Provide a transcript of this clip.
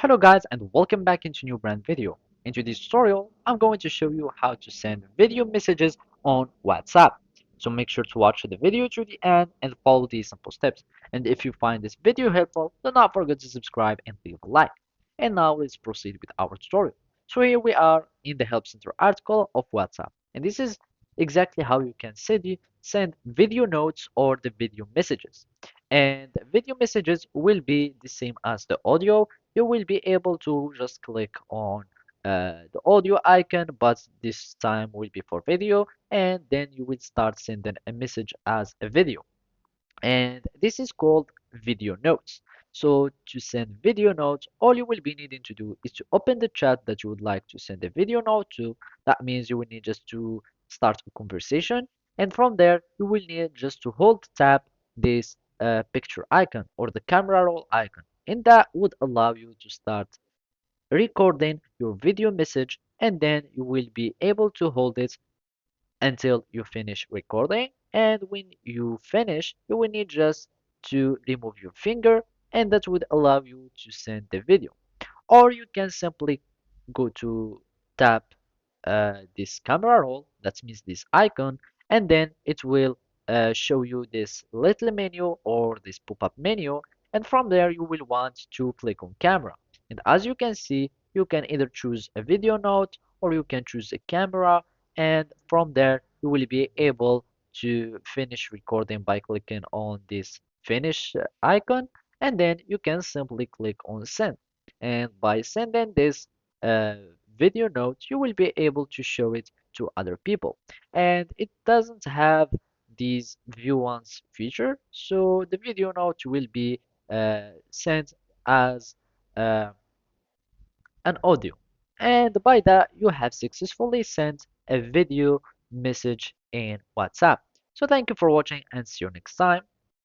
Hello guys and welcome back into new brand video. In this tutorial, I'm going to show you how to send video messages on WhatsApp. So make sure to watch the video to the end and follow these simple steps. And if you find this video helpful, do not forget to subscribe and leave a like. And now let's proceed with our tutorial. So here we are in the Help Center article of WhatsApp. And this is exactly how you can send video notes or the video messages. And video messages will be the same as the audio. You will be able to just click on the audio icon, but this time will be for video, and then you will start sending a message as a video. And this is called video notes. So to send video notes, all you will be needing to do is to open the chat that you would like to send a video note to. That means you will need just to start a conversation, and from there you will need just to hold tap this picture icon or the camera roll icon, and that would allow you to start recording your video message, and then you will be able to hold it until you finish recording. And when you finish, you will need just to remove your finger, and that would allow you to send the video. Or you can simply go to tap this camera roll, that means this icon, and then it will show you this little menu or this pop-up menu, and from there you will want to click on camera. And as you can see, you can either choose a video note or you can choose a camera, and from there you will be able to finish recording by clicking on this finish icon, and then you can simply click on send. And by sending this uh, video note, you will be able to show it to other people. And it doesn't have these view once feature, so the video note will be sent as uh, an audio. And by that, you have successfully sent a video message in WhatsApp. So thank you for watching and see you next time.